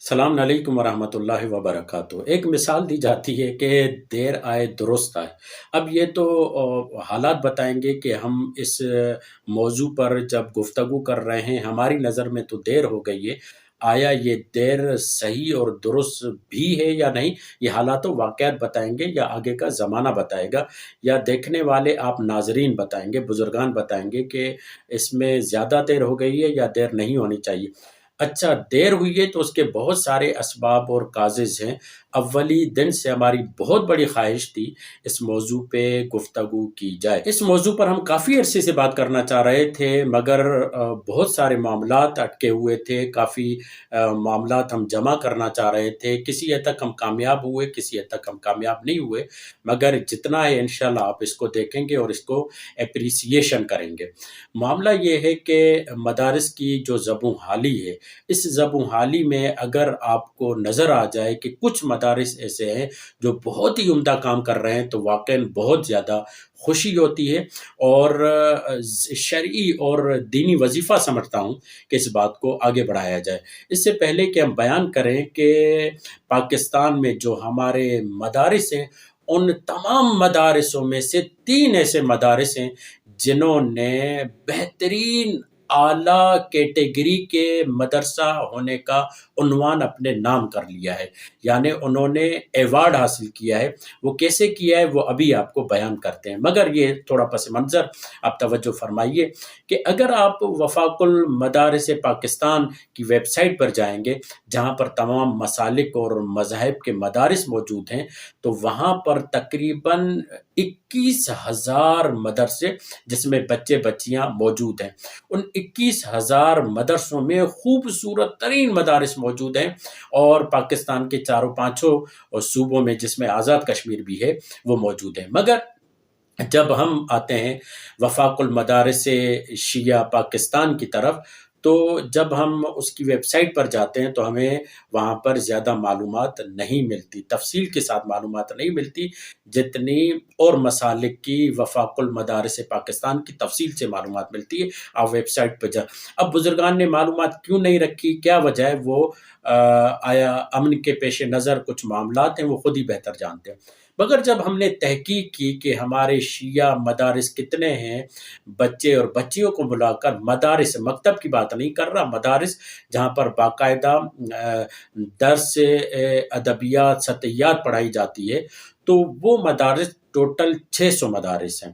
السلام علیکم ورحمۃ اللہ وبرکاتہ۔ ایک مثال دی جاتی ہے کہ دیر آئے درست آئے۔ اب یہ تو حالات بتائیں گے کہ ہم اس موضوع پر جب گفتگو کر رہے ہیں ہماری نظر میں تو دیر ہو گئی ہے۔ آیا یہ دیر صحیح اور درست بھی ہے یا نہیں، یہ حالات و واقعات بتائیں گے یا آگے کا زمانہ بتائے گا، یا دیکھنے والے آپ ناظرین بتائیں گے، بزرگان بتائیں گے کہ اس میں زیادہ دیر ہو گئی ہے یا دیر نہیں ہونی چاہیے۔ اچھا، دیر ہوئی ہے تو اس کے بہت سارے اسباب اور کازز ہیں۔ اولی دن سے ہماری بہت بڑی خواہش تھی اس موضوع پہ گفتگو کی جائے۔ اس موضوع پر ہم کافی عرصے سے بات کرنا چاہ رہے تھے، مگر بہت سارے معاملات اٹکے ہوئے تھے، کافی معاملات ہم جمع کرنا چاہ رہے تھے۔ کسی حد تک ہم کامیاب ہوئے، کسی حد تک ہم کامیاب نہیں ہوئے، مگر جتنا ہے انشاءاللہ آپ اس کو دیکھیں گے اور اس کو اپریسیشن کریں گے۔ معاملہ یہ ہے کہ مدارس کی جو زبوں حالی ہے، اس زبوں حالی میں اگر آپ کو نظر آ جائے کہ کچھ مدارس ایسے ہیں جو بہت ہی عمدہ کام کر رہے ہیں تو واقعاً بہت زیادہ خوشی ہوتی ہے، اور شرعی اور دینی وظیفہ سمجھتا ہوں کہ اس بات کو آگے بڑھایا جائے۔ اس سے پہلے کہ ہم بیان کریں کہ پاکستان میں جو ہمارے مدارس ہیں، ان تمام مدارسوں میں سے 3 ایسے مدارس ہیں جنہوں نے بہترین اعلیٰ کیٹیگری کے مدرسہ ہونے کا عنوان اپنے نام کر لیا ہے، یعنی انہوں نے ایوارڈ حاصل کیا ہے۔ وہ کیسے کیا ہے وہ ابھی آپ کو بیان کرتے ہیں، مگر یہ تھوڑا پس منظر آپ توجہ فرمائیے کہ اگر آپ وفاق المدارس پاکستان کی ویب سائٹ پر جائیں گے، جہاں پر تمام مسالک اور مذاہب کے مدارس موجود ہیں، تو وہاں پر تقریباً 21,000 مدرسے جس میں بچے بچیاں موجود ہیں۔ ان 21,000 مدرسوں میں خوبصورت ترین مدارس موجود ہیں، اور پاکستان کے چاروں پانچوں صوبوں میں جس میں آزاد کشمیر بھی ہے وہ موجود ہیں۔ مگر جب ہم آتے ہیں وفاق المدارس شیعہ پاکستان کی طرف، تو جب ہم اس کی ویب سائٹ پر جاتے ہیں تو ہمیں وہاں پر زیادہ معلومات نہیں ملتی، تفصیل کے ساتھ معلومات نہیں ملتی جتنی اور مسالک کی وفاق المدارس پاکستان کی تفصیل سے معلومات ملتی ہے۔ آپ ویب سائٹ پہ اب بزرگان نے معلومات کیوں نہیں رکھی، کیا وجہ ہے، وہ آیا امن کے پیش نظر کچھ معاملات ہیں، وہ خود ہی بہتر جانتے ہیں۔ مگر جب ہم نے تحقیق کی کہ ہمارے شیعہ مدارس کتنے ہیں، بچے اور بچیوں کو ملا کر، مدارس مکتب کی بات نہیں کر رہا، مدارس جہاں پر باقاعدہ درس ادبیات سطحیات پڑھائی جاتی ہے، تو وہ مدارس ٹوٹل 600 مدارس ہیں۔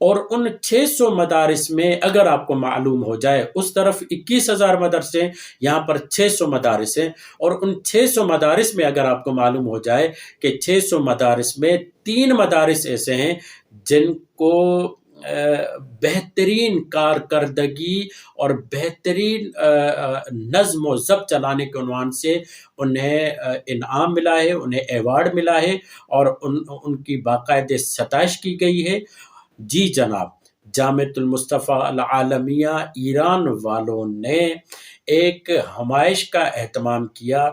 اور ان 600 مدارس میں اگر آپ کو معلوم ہو جائے، اس طرف 21,000 مدرسے ہیں، یہاں پر 600 مدارس ہیں، اور ان 600 مدارس میں اگر آپ کو معلوم ہو جائے کہ 600 مدارس میں 3 مدارس ایسے ہیں جن کو بہترین کارکردگی اور بہترین نظم و ضبط چلانے کے عنوان سے انہیں انعام ملا ہے، انہیں ایوارڈ ملا ہے، اور ان کی باقاعدہ ستائش کی گئی ہے۔ جی جناب، جامعۃ المصطفیٰ العالمیہ ایران والوں نے ایک ہمائش کا اہتمام کیا،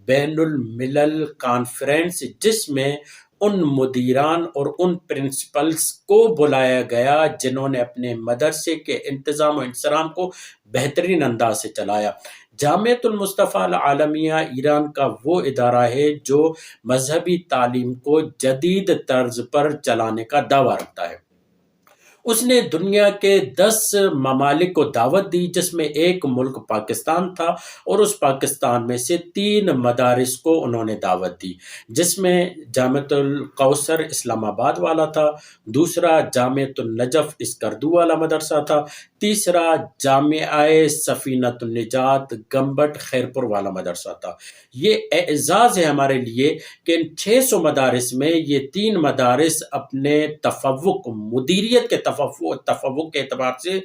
بین الملل کانفرنس، جس میں ان مدیران اور ان پرنسپلز کو بلایا گیا جنہوں نے اپنے مدرسے کے انتظام و انصرام کو بہترین انداز سے چلایا۔ جامعۃ المصطفیٰ العالمیہ ایران کا وہ ادارہ ہے جو مذہبی تعلیم کو جدید طرز پر چلانے کا دعویٰ رکھتا ہے۔ اس نے دنیا کے 10 ممالک کو دعوت دی، جس میں ایک ملک پاکستان تھا، اور اس پاکستان میں سے 3 مدارس کو انہوں نے دعوت دی، جس میں جامعۃ الکوثر اسلام آباد والا تھا، دوسرا جامعۃ النجف اسکردو والا مدرسہ تھا، تیسرا جامعہ سفینۃ النجات گمبٹ خیرپور والا مدرسہ تھا۔ یہ اعزاز ہے ہمارے لیے کہ ان 600 مدارس میں یہ 3 مدارس اپنے تفوق، مدیریت کے تفوق کے اعتبار سے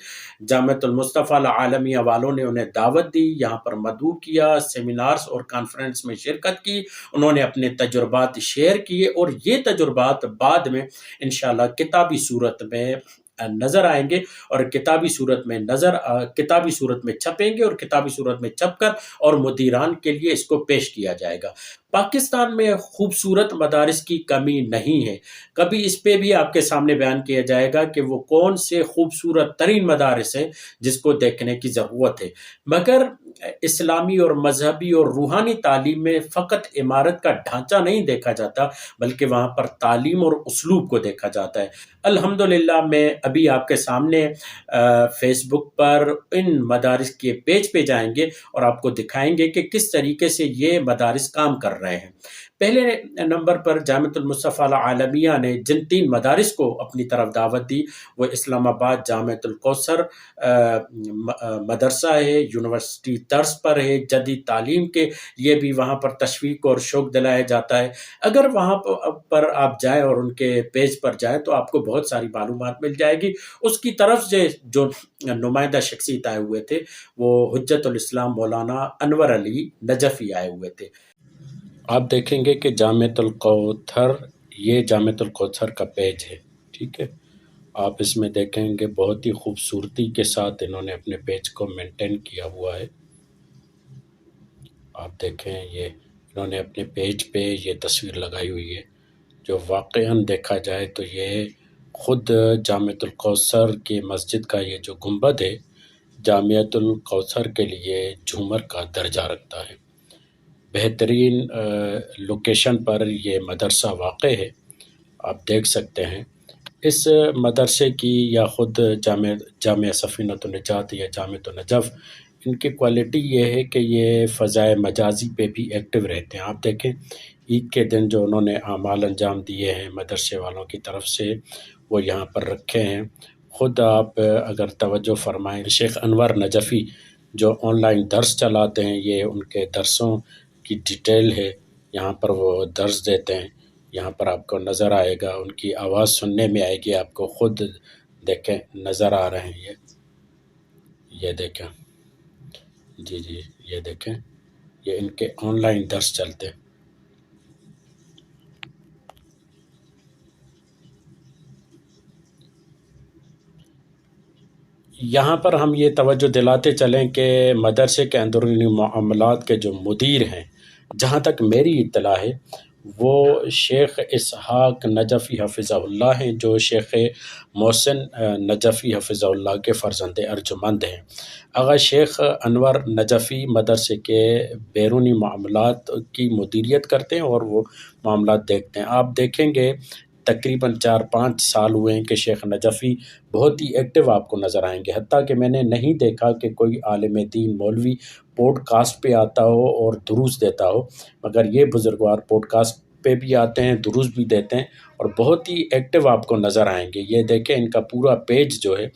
جامعۃ المصطفیٰ العالمیہ والوں نے انہیں دعوت دی، یہاں پر مدعو کیا، سیمینارز اور کانفرنس میں شرکت کی، انہوں نے اپنے تجربات شیئر کیے، اور یہ تجربات بعد میں انشاءاللہ کتابی صورت میں نظر آئیں گے، اور کتابی صورت میں چھپیں گے، اور کتابی صورت میں چھپ کر اور مدیران کے لیے اس کو پیش کیا جائے گا۔ پاکستان میں خوبصورت مدارس کی کمی نہیں ہے، کبھی اس پہ بھی آپ کے سامنے بیان کیا جائے گا کہ وہ کون سے خوبصورت ترین مدارس ہیں جس کو دیکھنے کی ضرورت ہے، مگر اسلامی اور مذہبی اور روحانی تعلیم میں فقط عمارت کا ڈھانچہ نہیں دیکھا جاتا، بلکہ وہاں پر تعلیم اور اسلوب کو دیکھا جاتا ہے۔ الحمدللہ میں ابھی آپ کے سامنے فیس بک پر ان مدارس کے پیج پہ جائیں گے اور آپ کو دکھائیں گے کہ کس طریقے سے یہ مدارس کام کر رہے ہیں۔ پہلے نمبر پر جامعۃ المصطفیٰ العالمیہ نے جن 3 مدارس کو اپنی طرف دعوت دی وہ اسلام آباد جامعۃ الکوثر مدرسہ ہے، یونیورسٹی طرز پر ہے، جدید تعلیم کے لیے بھی وہاں پر تشویق اور شوق دلایا جاتا ہے۔ اگر وہاں پر آپ جائیں اور ان کے پیج پر جائیں تو آپ کو بہت ساری معلومات مل جائے گی۔ اس کی طرف سے جو نمائندہ شخصیت آئے ہوئے تھے وہ حجت الاسلام مولانا انور علی نجفی آئے ہوئے تھے۔ آپ دیکھیں گے کہ جامعۃ الکوثر، یہ جامعۃ الکوثر کا پیج ہے، ٹھیک ہے۔ آپ اس میں دیکھیں گے بہت ہی خوبصورتی کے ساتھ انہوں نے اپنے پیج کو مینٹین کیا ہوا ہے۔ آپ دیکھیں یہ انہوں نے اپنے پیج پہ یہ تصویر لگائی ہوئی ہے، جو واقعاً دیکھا جائے تو یہ خود جامعۃ الکوثر کی مسجد کا یہ جو گنبد ہے جامعۃ الکوثر کے لیے جھومر کا درجہ رکھتا ہے۔ بہترین لوکیشن پر یہ مدرسہ واقع ہے، آپ دیکھ سکتے ہیں۔ اس مدرسے کی یا خود جامعہ سفینۃ النجات یا جامعۃ النجف، ان کی کوالٹی یہ ہے کہ یہ فضائے مجازی پہ بھی ایکٹیو رہتے ہیں۔ آپ دیکھیں عید کے دن جو انہوں نے اعمال انجام دیے ہیں مدرسے والوں کی طرف سے وہ یہاں پر رکھے ہیں۔ خود آپ اگر توجہ فرمائیں، شیخ انور نجفی جو آن لائن درس چلاتے ہیں، یہ ان کے درسوں کی ڈیٹیل ہے، یہاں پر وہ درس دیتے ہیں، یہاں پر آپ کو نظر آئے گا، ان کی آواز سننے میں آئے گی، آپ کو خود دیکھیں نظر آ رہے ہیں یہ دیکھیں، جی یہ دیکھیں، یہ ان کے آن لائن درس چلتے ہیں۔ یہاں پر ہم یہ توجہ دلاتے چلیں کہ مدرسے کے اندرونی معاملات کے جو مدیر ہیں، جہاں تک میری اطلاع ہے وہ شیخ اسحاق نجفی حفظہ اللہ ہیں، جو شیخ محسن نجفی حفظہ اللہ کے فرزند ارجمند ہیں۔ آغا شیخ انور نجفی مدرسے کے بیرونی معاملات کی مدیریت کرتے ہیں اور وہ معاملات دیکھتے ہیں۔ آپ دیکھیں گے تقریباً 4-5 سال ہوئے ہیں کہ شیخ نجفی بہت ہی ایکٹیو آپ کو نظر آئیں گے، حتیٰ کہ میں نے نہیں دیکھا کہ کوئی عالم دین مولوی پوڈ کاسٹ پہ آتا ہو اور دروس دیتا ہو، مگر یہ بزرگوار پوڈ کاسٹ پہ بھی آتے ہیں، دروس بھی دیتے ہیں اور بہت ہی ایکٹیو آپ کو نظر آئیں گے۔ یہ دیکھیں ان کا پورا پیج جو ہے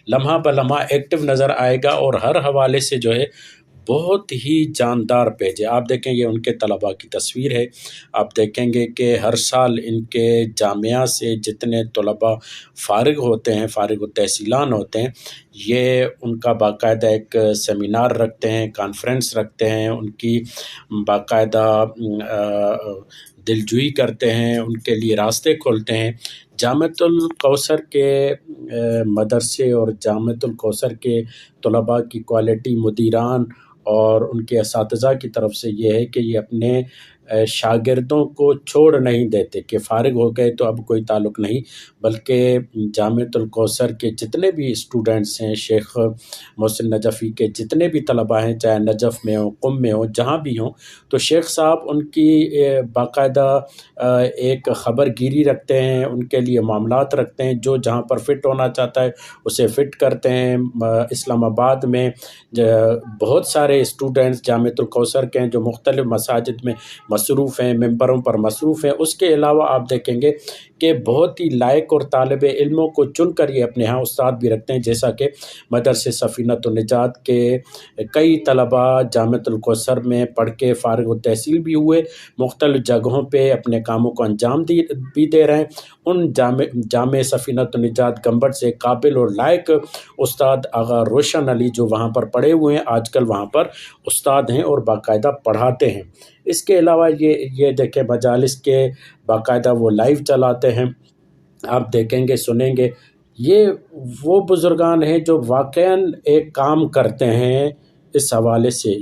لمحہ بلمحہ ایکٹیو نظر آئے گا اور ہر حوالے سے جو ہے بہت ہی جاندار پیج ہے۔ آپ دیکھیں یہ ان کے طلباء کی تصویر ہے، آپ دیکھیں گے کہ ہر سال ان کے جامعہ سے جتنے طلباء فارغ ہوتے ہیں، فارغ التحصیلان ہوتے ہیں، یہ ان کا باقاعدہ ایک سیمینار رکھتے ہیں، کانفرنس رکھتے ہیں، ان کی باقاعدہ دلجوئی کرتے ہیں، ان کے لیے راستے کھولتے ہیں۔ جامعۃ الکوثر کے مدرسے اور جامعۃ الکوثر کے طلباء کی کوالٹی مدیران اور ان کے اساتذہ کی طرف سے یہ ہے کہ یہ اپنے شاگردوں کو چھوڑ نہیں دیتے کہ فارغ ہو گئے تو اب کوئی تعلق نہیں، بلکہ جامعۃ الکوثر کے جتنے بھی اسٹوڈنٹس ہیں، شیخ محسن نجفی کے جتنے بھی طلباء ہیں، چاہے نجف میں ہوں، قم میں ہوں، جہاں بھی ہوں، تو شیخ صاحب ان کی باقاعدہ ایک خبر گیری رکھتے ہیں، ان کے لیے معاملات رکھتے ہیں، جو جہاں پر فٹ ہونا چاہتا ہے اسے فٹ کرتے ہیں۔ اسلام آباد میں بہت سارے اسٹوڈنٹس جامعۃ الکوثر کے ہیں جو مختلف مساجد میں مصروف ہیں، ممبروں پر مصروف ہیں۔ اس کے علاوہ آپ دیکھیں گے کہ بہت ہی لائق اور طالب علموں کو چن کر یہ اپنے ہاں استاد بھی رکھتے ہیں، جیسا کہ مدرسے سفینۃ النجات کے کئی طلباء جامعۃ الکوثر میں پڑھ کے فارغ التحصیل بھی ہوئے، مختلف جگہوں پہ اپنے کاموں کو انجام بھی دے رہے ہیں۔ ان جامع سفینۃ النجات گنبد سے قابل اور لائق استاد آغا روشن علی جو وہاں پر پڑھے ہوئے ہیں، آج کل وہاں پر استاد ہیں اور باقاعدہ پڑھاتے ہیں۔ اس کے علاوہ یہ دیکھیں مجالس کے باقاعدہ وہ لائیو چلاتے ہیں، آپ دیکھیں گے سنیں گے۔ یہ وہ بزرگان ہیں جو واقعاً ایک کام کرتے ہیں اس حوالے سے۔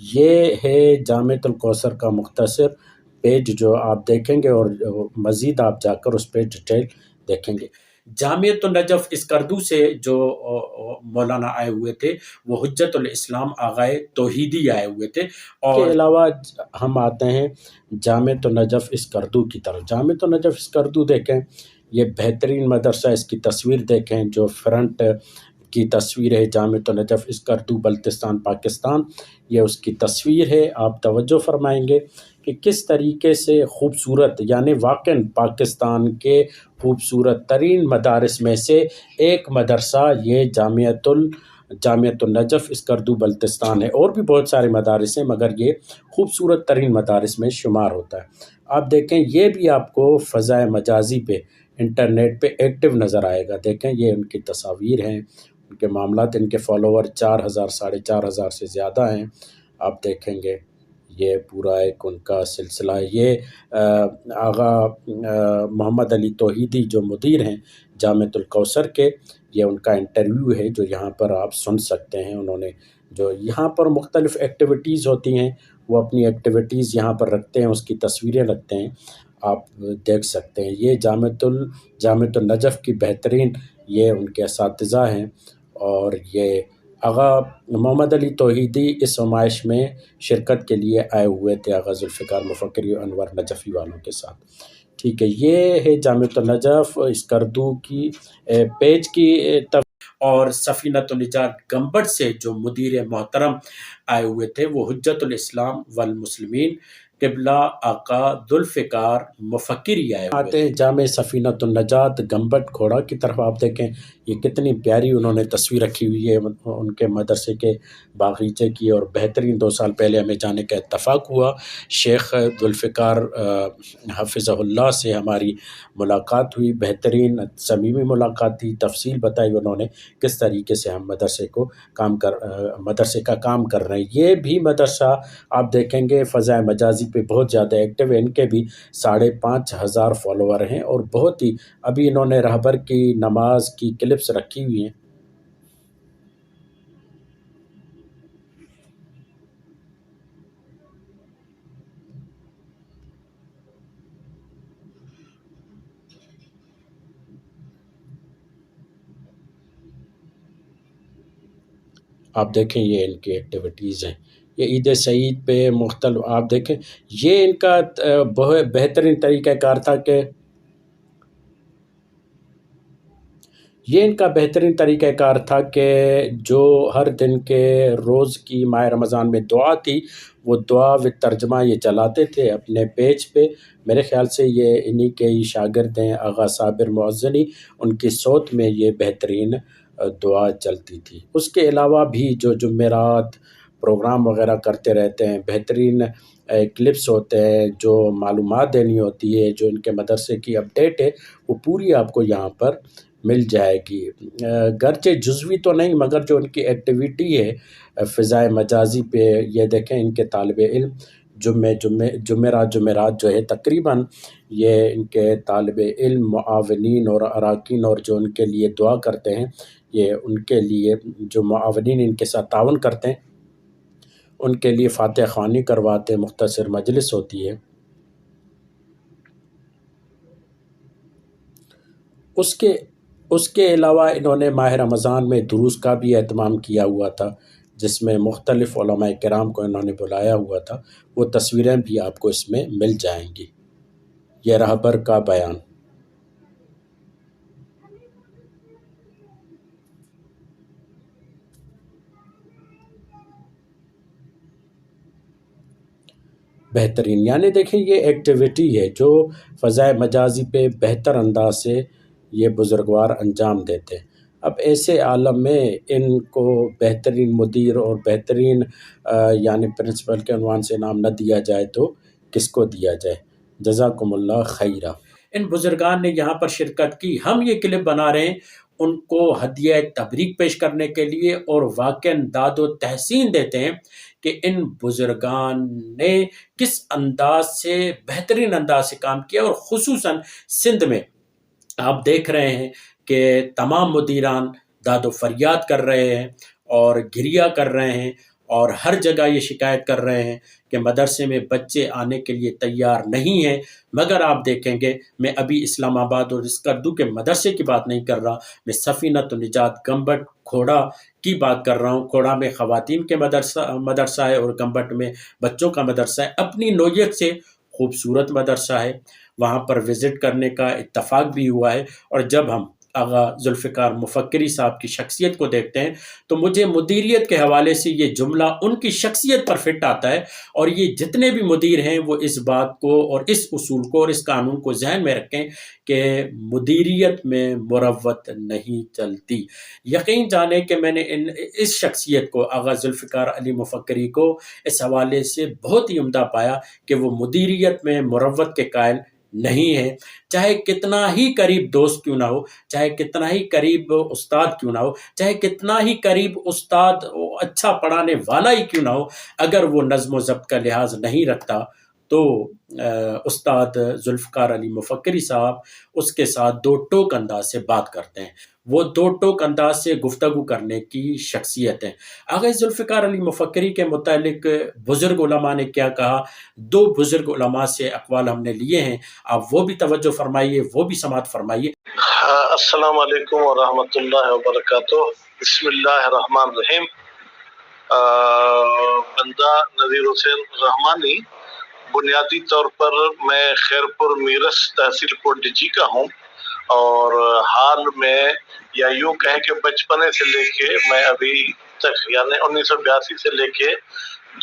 یہ ہے جامعۃ الکوثر کا مختصر پیج جو آپ دیکھیں گے، اور مزید آپ جا کر اس پہ ڈیٹیل دیکھیں گے۔ جامعۃ النجف اسکردو سے جو مولانا آئے ہوئے تھے، وہ حجت الاسلام آغائے توحیدی آئے ہوئے تھے۔ اور کے علاوہ ہم آتے ہیں جامعۃ النجف اسکردو کی طرف۔ جامعۃ النجف اسکردو دیکھیں، یہ بہترین مدرسہ، اس کی تصویر دیکھیں، جو فرنٹ کی تصویر ہے جامعۃ النجف اسکردو بلتستان پاکستان، یہ اس کی تصویر ہے۔ آپ توجہ فرمائیں گے کہ کس طریقے سے خوبصورت، یعنی واقعاً پاکستان کے خوبصورت ترین مدارس میں سے ایک مدرسہ یہ جامعۃ النجف اسکردو بلتستان ہے۔ اور بھی بہت سارے مدارس ہیں، مگر یہ خوبصورت ترین مدارس میں شمار ہوتا ہے۔ آپ دیکھیں، یہ بھی آپ کو فضائے مجازی پہ، انٹرنیٹ پہ ایکٹیو نظر آئے گا۔ دیکھیں، یہ ان کی تصاویر ہیں، ان کے معاملات، ان کے فالوور 4,000 4,500 سے زیادہ ہیں۔ آپ دیکھیں گے یہ پورا ایک ان کا سلسلہ ہے۔ یہ آغا محمد علی توحیدی جو مدیر ہیں جامعۃ الکوثر کے، یہ ان کا انٹرویو ہے جو یہاں پر آپ سن سکتے ہیں۔ انہوں نے جو یہاں پر مختلف ایکٹیویٹیز ہوتی ہیں، وہ اپنی ایکٹیویٹیز یہاں پر رکھتے ہیں، اس کی تصویریں رکھتے ہیں، آپ دیکھ سکتے ہیں۔ یہ جامعۃ النجف کی بہترین یہ ان کے اساتذہ ہیں، اور یہ آغا محمد علی توحیدی اس نمائش میں شرکت کے لیے آئے ہوئے تھے، آغا ذوالفقار مفکری انور نجفی والوں کے ساتھ۔ ٹھیک ہے، یہ ہے جامعۃ النجف اسکردو کی پیج کی اور سفینۃ النجات گنبد سے جو مدیر محترم آئے ہوئے تھے، وہ حجت الاسلام والمسلمین قبلہ آقا ذوالفقار مفکری آئے ہوئے تھے۔ جامع سفینۃ النجات گنبد کھوڑا کی طرف آپ دیکھیں، یہ کتنی پیاری انہوں نے تصویر رکھی ہوئی ہے ان کے مدرسے کے باغیچے کی، اور بہترین 2 سال پہلے ہمیں جانے کا اتفاق ہوا۔ شیخ ذوالفقار حفظہ اللہ سے ہماری ملاقات ہوئی، بہترین صمیمی ملاقات تھی، تفصیل بتائی انہوں نے کس طریقے سے ہم مدرسے کا کام کر رہے ہیں۔ یہ بھی مدرسہ آپ دیکھیں گے فضائے مجازی پہ بہت زیادہ ایکٹیو ہے، ان کے بھی 5,500 فالوور ہیں، اور بہت ہی ابھی انہوں نے رہبر کی نماز کی کلپس رکھی ہوئی ہیں۔ آپ دیکھیں، یہ ان کی ایکٹیویٹیز ہیں۔ یہ عید سعید پہ مختلف آپ دیکھیں، یہ ان کا بہترین طریقہ کار تھا کہ جو ہر دن کے روز کی ماہ رمضان میں دعا تھی، وہ دعا و ترجمہ یہ چلاتے تھے اپنے پیج پہ۔ میرے خیال سے یہ انہی کے ہی شاگرد ہیں، آغا صابر معزنی، ان کی صوت میں یہ بہترین دعا چلتی تھی۔ اس کے علاوہ بھی جو جمعرات پروگرام وغیرہ کرتے رہتے ہیں، بہترین کلپس ہوتے ہیں، جو معلومات دینی ہوتی ہے، جو ان کے مدرسے کی اپڈیٹ ہے، وہ پوری آپ کو یہاں پر مل جائے گی۔ گرچہ جزوی تو نہیں، مگر جو ان کی ایکٹیویٹی ہے فضائے مجازی پہ، یہ دیکھیں ان کے طالب علم جمعرات جو ہے تقریباً یہ ان کے طالب علم معاونین اور اراکین اور جو ان کے لیے دعا کرتے ہیں، یہ ان کے لیے جو معاونین ان کے ساتھ تعاون کرتے ہیں، ان کے لیے فاتحہ خوانی کرواتے ہیں، مختصر مجلس ہوتی ہے۔ اس کے علاوہ انہوں نے ماہ رمضان میں دروس کا بھی اہتمام کیا ہوا تھا، جس میں مختلف علماء کرام کو انہوں نے بلایا ہوا تھا۔ وہ تصویریں بھی آپ کو اس میں مل جائیں گی۔ یہ رہبر کا بیان۔ بہترین، یعنی دیکھیں یہ ایکٹیویٹی ہے جو فضائے مجازی پہ بہتر انداز سے یہ بزرگوار انجام دیتے ہیں۔ اب ایسے عالم میں ان کو بہترین مدیر اور بہترین یعنی پرنسپل کے عنوان سے انعام نہ دیا جائے تو کس کو دیا جائے؟ جزاکم اللہ خیرہ۔ ان بزرگان نے یہاں پر شرکت کی، ہم یہ کلپ بنا رہے ہیں ان کو ہدیہ تبریک پیش کرنے کے لیے، اور واقعاً داد و تحسین دیتے ہیں کہ ان بزرگان نے کس انداز سے، بہترین انداز سے کام کیا، اور خصوصاً سندھ میں آپ دیکھ رہے ہیں کہ تمام مدیران داد و فریاد کر رہے ہیں اور گریہ کر رہے ہیں، اور ہر جگہ یہ شکایت کر رہے ہیں کہ مدرسے میں بچے آنے کے لیے تیار نہیں ہیں۔ مگر آپ دیکھیں گے، میں ابھی اسلام آباد اور اسکردو کے مدرسے کی بات نہیں کر رہا، میں سفینۃ النجات گمبٹ کھوڑا کی بات کر رہا ہوں۔ کھوڑا میں خواتین کے مدرسہ ہے اور گمبٹ میں بچوں کا مدرسہ ہے، اپنی نوعیت سے خوبصورت مدرسہ ہے۔ وہاں پر وزٹ کرنے کا اتفاق بھی ہوا ہے، اور جب ہم آغا ذوالفقار مفکری صاحب کی شخصیت کو دیکھتے ہیں تو مجھے مدیریت کے حوالے سے یہ جملہ ان کی شخصیت پر فٹ آتا ہے، اور یہ جتنے بھی مدیر ہیں وہ اس بات کو اور اس اصول کو اور اس قانون کو ذہن میں رکھیں کہ مدیریت میں مروت نہیں چلتی۔ یقین جانیں کہ میں نے اس شخصیت کو، آغا ذوالفقار علی مفکری کو، اس حوالے سے بہت ہی عمدہ پایا کہ وہ مدیریت میں مروت کے قائل نہیں ہے، چاہے کتنا ہی قریب دوست کیوں نہ ہو، چاہے کتنا ہی قریب استاد کیوں نہ ہو، چاہے کتنا ہی قریب استاد اچھا پڑھانے والا ہی کیوں نہ ہو، اگر وہ نظم و ضبط کا لحاظ نہیں رکھتا تو استاد ذوالفقار علی مفکری صاحب اس کے ساتھ دو ٹوک انداز سے بات کرتے ہیں، وہ دو ٹوک انداز سے گفتگو کرنے کی شخصیت ہے۔ آغا ذوالفقار علی مفکری کے متعلق بزرگ علماء نے کیا کہا، دو بزرگ علماء سے اقوال ہم نے لیے ہیں، آپ وہ بھی توجہ فرمائیے، وہ بھی سماعت فرمائیے۔ السلام علیکم ورحمۃ اللہ وبرکاتہ۔ بسم اللہ الرحمن الرحیم۔ بندہ نذیر حسین رحمانی، بنیادی طور پر میں خیرپور میرس تحصیل کوٹ ڈی جی کا ہوں، اور حال میں یا یوں کہیں کہ بچپنے سے لے کے میں ابھی تک، یعنی 1982 سے لے کے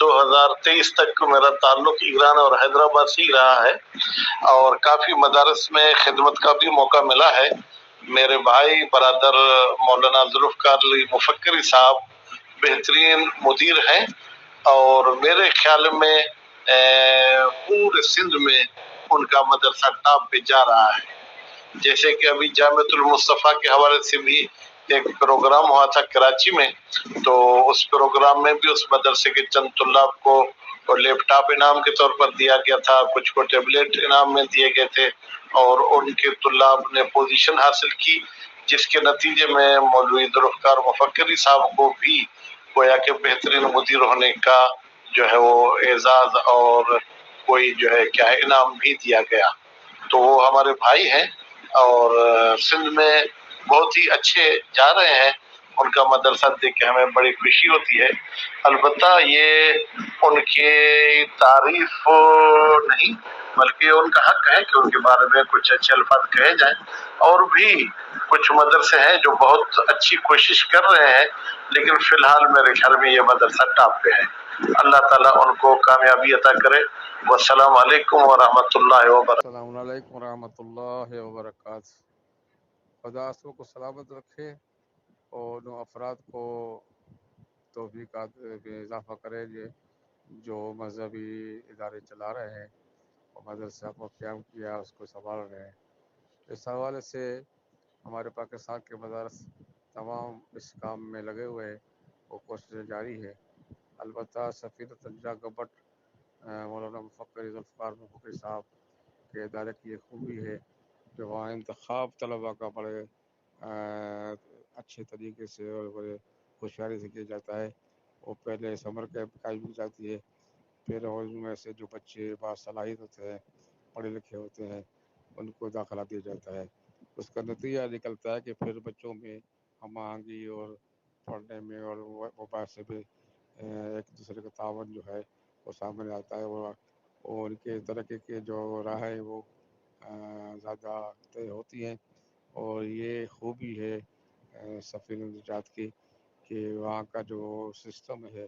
2023 تک میرا تعلق ایران اور حیدرآباد سے ہی رہا ہے، اور کافی مدارس میں خدمت کا بھی موقع ملا ہے۔ میرے بھائی برادر مولانا ذوالفقار علی مفکری صاحب بہترین مدیر ہیں، اور میرے خیال میں پورے سندھ میں ان کا مدرسہ ٹاپ پہ جا رہا ہے۔ جیسے کہ ابھی جامعۃ المصطفیٰ کے حوالے سے بھی ایک پروگرام ہوا تھا کراچی میں، تو اس پروگرام میں بھی اس مدرسے کے چند طلاب کو لیپ ٹاپ انعام کے طور پر دیا گیا تھا، کچھ کو ٹیبلٹ انعام میں دیے گئے تھے، اور ان کے طلاب نے پوزیشن حاصل کی، جس کے نتیجے میں مولوی ذوالفقار مفکری صاحب کو بھی گویا کہ بہترین مدیر ہونے کا جو ہے وہ اعزاز اور کوئی جو ہے کیا ہے انعام بھی دیا گیا۔ تو وہ ہمارے بھائی ہیں، اور سندھ میں بہت ہی اچھے جا رہے ہیں، ان کا مدرسہ دیکھ کے ہمیں بڑی خوشی ہوتی ہے۔ البتہ یہ ان کی تعریف نہیں، بلکہ ان کا حق ہے کہ ان کے بارے میں کچھ اچھے الفاظ کہے جائیں، اور بھی کچھ مدرسے ہیں جو بہت اچھی کوشش کر رہے ہیں، لیکن فی الحال میرے خیال میں یہ مدرسہ ٹاپ پہ ہے۔ اللہ تعالیٰ ان کو کامیابی عطا کرے۔ والسلام علیکم ورحمۃ اللہ وبرکاتہ۔ السلام علیکم ورحمۃ اللہ وبرکاتہ۔ خدا سب کو سلامت رکھے اور ان افراد کو توفیقات میں اضافہ کرے جو مذہبی ادارے چلا رہے ہیں اور مدرسہ کو قیام کیا، اس کو سنبھال رہے ہیں۔ اس حوالے سے ہمارے پاکستان کے مدارس تمام اس کام میں لگے ہوئے ہیں، وہ کوششیں جاری ہے۔ البتہ سفینۃ النجات گمبٹ مولانا مفکر ذوالفقار مفکری صاحب کے ادارے کی ایک خوبی ہے کہ وہاں انتخاب طلباء کا بڑے اچھے طریقے سے اور بڑے ہوشیاری سے کیا جاتا ہے۔ وہ پہلے سمر کیمپ کا بھی جاتی ہے، پھر ان میں سے جو بچے باصلاحیت ہوتے ہیں، پڑھے لکھے ہوتے ہیں، ان کو داخلہ دیا جاتا ہے۔ اس کا نتیجہ نکلتا ہے کہ پھر بچوں میں ہم آہنگی اور پڑھنے میں اور وہ سے بھی ایک دوسرے کا تعاون جو ہے وہ سامنے آتا ہے، وہ ان کے ترقی کے جو راہیں وہ زیادہ طے ہوتی ہیں۔ اور یہ خوبی ہے سفینۃ النجات کی کہ وہاں کا جو سسٹم ہے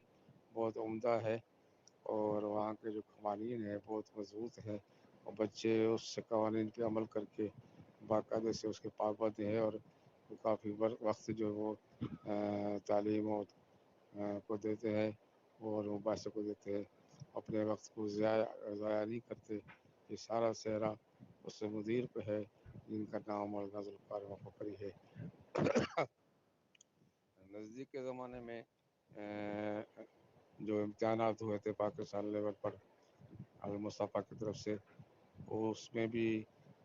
بہت عمدہ ہے، اور وہاں کے جو قوانین ہیں بہت مضبوط ہیں، اور بچے اس قوانین پہ عمل کر کے باقاعدے سے اس کے پابند ہیں، اور کافی وقت جو وہ تعلیم کو دیتے ہیں اور مباحثے کو دیتے ہیں، اپنے وقت کو ضائع نہیں کرتے۔ یہ سارا سہرا اس مدیر پہ ہے جن کا نام مولانا ذوالفقار مفکری ہے۔ نزدیک کے زمانے میں جو امتحانات ہوئے تھے پاکستان لیول پر المصطفیٰ کی طرف سے، اس میں بھی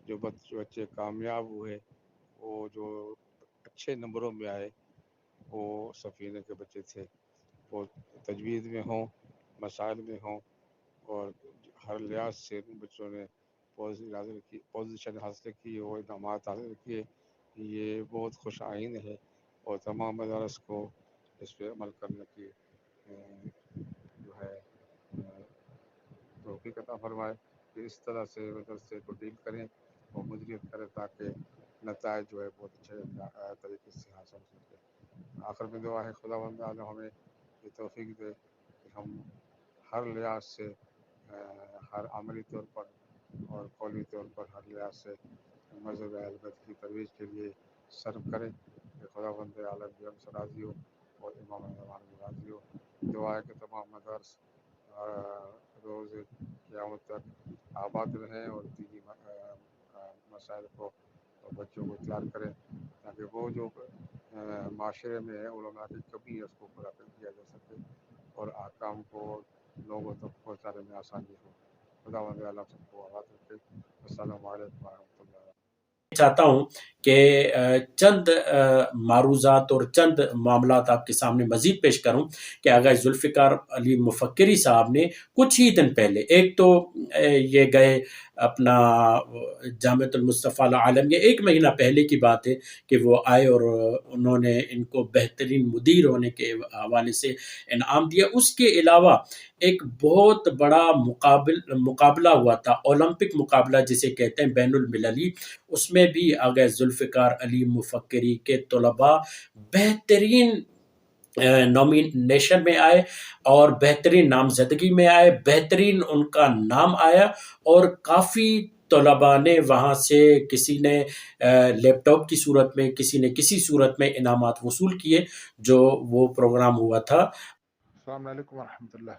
جو بچے کامیاب ہوئے، وہ جو اچھے نمبروں میں آئے، وہ سفینہ کے بچے تھے۔ وہ تجوید میں ہوں، مسائل میں ہوں، اور ہر لحاظ سے بچوں نے پوزیشن حاصل کی اور انعامات حاصل کیے. یہ بہت خوش آئین ہے، اور تمام مدارس کو اس پہ عمل کرنے کی جو ہے توفیق عطا فرمائے کہ اس طرح سے مدرسے کو ڈیل کریں اور مدیریت کریں تاکہ نتائج جو ہے بہت اچھے طریقے سے حاصل ہو سکے. آخر میں دعا ہے خداوند عالم ہمیں یہ توفیق دے کہ ہم ہر لحاظ سے ہر عملی طور پر اور قولی طور پر ہر لحاظ سے مذہب اہل بیت کی ترویج کے لیے صرف کریں کہ خداوند عالم بھی ہم سے راضی ہو اور امام زمان بھی راضی ہو. دعا ہے کہ تمام مدارس روز قیامت تک آباد رہیں اور دینی مسائل کو بچوں کو تیار کریں تاکہ وہ جو معاشرے میں ہے علماء کی کمی ہے اس کو پورا کر دیا جا سکے اور احکام کو لوگوں تک پہنچانے میں آسانی ہو. خداوند عالم سب کو آباد رکھے. السلام علیکم ورحمۃ اللہ. چاہتا ہوں کہ چند معروضات اور چند معاملات آپ کے سامنے مزید پیش کروں کہ آغا ذوالفقار علی مفکری صاحب نے کچھ ہی دن پہلے، ایک تو یہ گئے اپنا جامعۃ المصطفیٰ العالم، یہ ایک مہینہ پہلے کی بات ہے کہ وہ آئے اور انہوں نے ان کو بہترین مدیر ہونے کے حوالے سے انعام دیا. اس کے علاوہ ایک بہت بڑا مقابلہ ہوا تھا، اولمپک مقابلہ جسے کہتے ہیں بین المللی. اس میں بھی آغا ذوالفقار علی مفکری کے طلباء بہترین نومینیشن میں آئے اور بہترین نامزدگی میں آئے، بہترین ان کا نام آیا، اور کافی طلباء نے وہاں سے کسی نے لیپ ٹاپ کی صورت میں، کسی نے کسی صورت میں انعامات وصول کیے جو وہ پروگرام ہوا تھا. السلام علیکم ورحمۃ اللہ.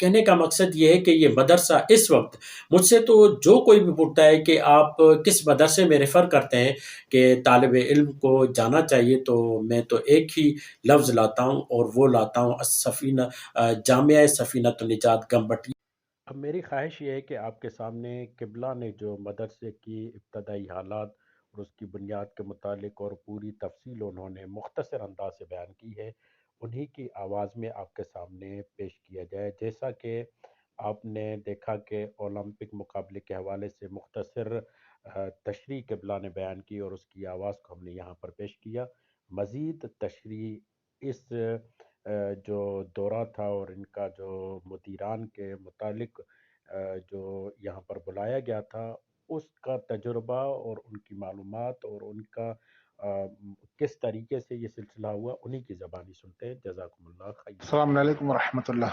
کہنے کا مقصد یہ ہے کہ یہ مدرسہ اس وقت مجھ سے تو جو کوئی بھی پوچھتا ہے کہ آپ کس مدرسے میں ریفر کرتے ہیں کہ طالب علم کو جانا چاہیے، تو میں تو ایک ہی لفظ لاتا ہوں اور وہ لاتا ہوں السفینہ، جامعہ سفینۃ النجات گمبٹی. اب میری خواہش یہ ہے کہ آپ کے سامنے قبلہ نے جو مدرسے کی ابتدائی حالات اور اس کی بنیاد کے متعلق اور پوری تفصیل انہوں نے مختصر انداز سے بیان کی ہے، انہی کی آواز میں آپ کے سامنے پیش کیا جائے. جیسا کہ آپ نے دیکھا کہ اولمپک مقابلے کے حوالے سے مختصر تشریح قبلہ نے بیان کی اور اس کی آواز کو ہم نے یہاں پر پیش کیا. مزید تشریح اس جو دورہ تھا اور ان کا جو مدیران کے متعلق جو یہاں پر بلایا گیا تھا، اس کا تجربہ اور ان کی معلومات اور ان کا کس طریقے سے یہ سلسلہ ہوا، انہی کی زبانی سنتے ہیں. جزاکم اللہ خیر. السلام علیکم ورحمۃ اللہ.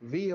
20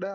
10